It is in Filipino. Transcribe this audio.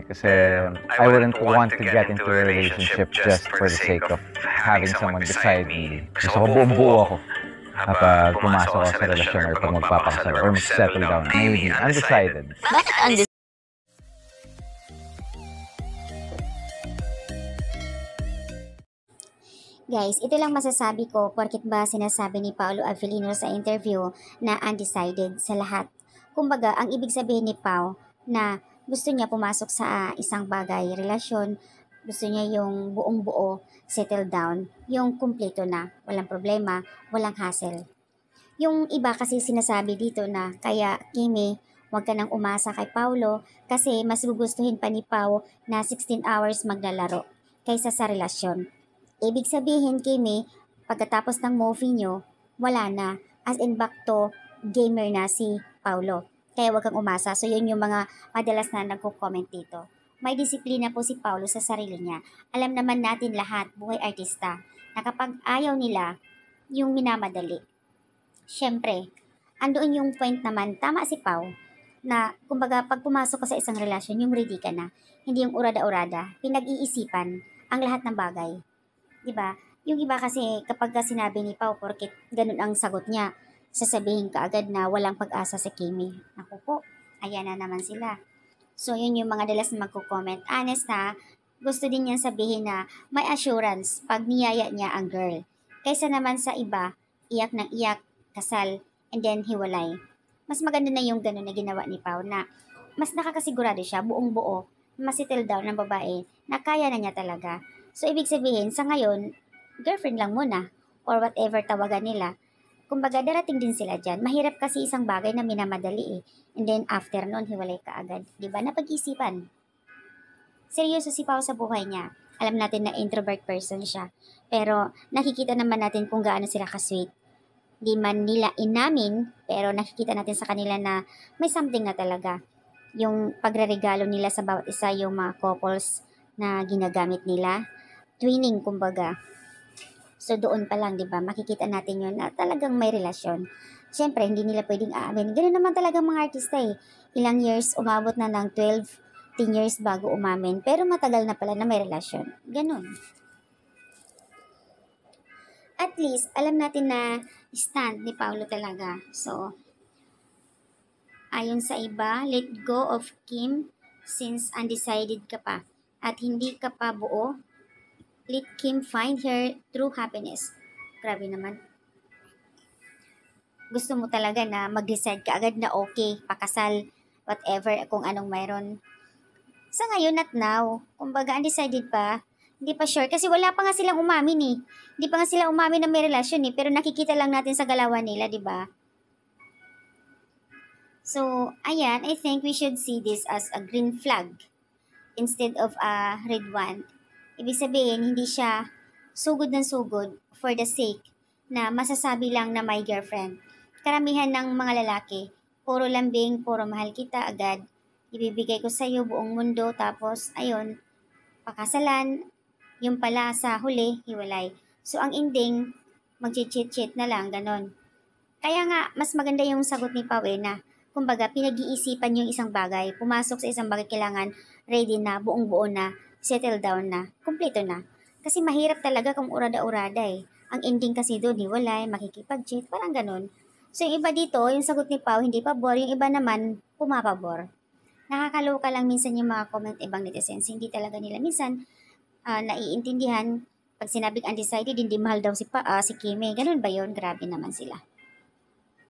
Kasi I wouldn't want to get into a relationship just for the sake of having someone beside me. Gusto ko buong-buo ako kapag pumasok ako sa relasyon or pag magpapakasal or mag-settle down. Maybe undecided. Bakit undecided? Guys, ito lang masasabi ko porkit ba sinasabi ni Paolo Avellino sa interview na undecided sa lahat. Kumbaga, ang ibig sabihin ni Pao na gusto niya pumasok sa isang bagay, relasyon, gusto niya yung buong buo, settle down, yung kumpleto na, walang problema, walang hassle. Yung iba kasi sinasabi dito na kaya Kimi, huwag ka nang umasa kay Paolo kasi mas gugustuhin pa ni Pao na 16 hours maglalaro kaysa sa relasyon. Ibig sabihin, Kimi, pagkatapos ng movie nyo, wala na. As in back to gamer na si Paolo. Kaya wag kang umasa. So yun yung mga madalas na nagko-comment dito. May disiplina po si Paolo sa sarili niya. Alam naman natin lahat, buhay artista, na kapag ayaw nila, yung minamadali. Siyempre, andoon yung point naman, tama si Pao, na kumbaga pag pumasok ka sa isang relasyon, yung ready ka na. Hindi yung urada-urada. Pinag-iisipan ang lahat ng bagay. Diba? Yung iba kasi kapag sinabi ni Pao porkit ganun ang sagot niya, sasabihin ka agad na walang pag-asa sa Kimi. Naku po, ayan na naman sila. So yun yung mga dalas na magko-comment. Honest ha, gusto din niyang sabihin na may assurance pag niyaya niya ang girl. Kaysa naman sa iba, iyak ng iyak, kasal, and then hiwalay. Mas maganda na yung ganun na ginawa ni Pao na mas nakakasigurado siya buong buo, masitil down ng babae na kaya na niya talaga. So, ibig sabihin, sa ngayon, girlfriend lang muna or whatever tawagan nila. Kumbaga, darating din sila dyan. Mahirap kasi isang bagay na minamadali eh. And then, after nun, hiwalay ka agad. Diba? Napag-isipan. Seryoso si Pao sa buhay niya. Alam natin na introvert person siya. Pero, nakikita naman natin kung gaano sila ka-sweet. Di man nila inamin, pero nakikita natin sa kanila na may something na talaga. Yung pagre-regalo nila sa bawat isa, yung mga couples na ginagamit nila. Twinning, kumbaga. So, doon pa lang, di ba, makikita natin yun na talagang may relasyon. Siyempre, hindi nila pwedeng aamin. Ganun naman talaga mga artista eh. Ilang years, umabot na ng 12, 10 years bago umamin. Pero matagal na pala na may relasyon. Ganun. At least, alam natin na stand ni Paolo talaga. So, ayon sa iba, let go of Kim since undecided ka pa. At hindi ka pa buo. Let Kim find her true happiness. Grabe naman. Gusto mo talaga na mag-decide ka agad na okay, pakasal, whatever, kung anong mayroon. Sa ngayon at now, kumbaga undecided pa, hindi pa sure. Kasi wala pa nga silang umamin eh. Hindi pa nga sila umamin na may relasyon eh. Pero nakikita lang natin sa galawan nila, di ba? So, ayan, I think we should see this as a green flag instead of a red one. Ibig sabihin, hindi siya sugod ng sugod for the sake na masasabi lang na may girlfriend. Karamihan ng mga lalaki, puro lambing, puro mahal kita agad. Ibibigay ko sa'yo buong mundo, tapos, ayun, pakasalan, yung pala sa huli, hiwalay. So, ang ending, mag-cheat-cheat na lang, ganon. Kaya nga, mas maganda yung sagot ni Pawe na, kumbaga, pinag-iisipan yung isang bagay, pumasok sa isang bagay, kailangan ready na, buong buo na, settle down na, kumpleto na. Kasi mahirap talaga kung urada-urada eh. Ang ending kasi doon, hiwalay, makikipag-cheat, parang ganon. So, yung iba dito, yung sagot ni Pao, hindi pabor, yung iba naman, pumapabor. Nakakaloka lang minsan yung mga comment ibang netizens. Hindi talaga nila minsan naiintindihan. Pag sinabing undecided, hindi mahal daw si Kimi. Ganun ba yun? Grabe naman sila.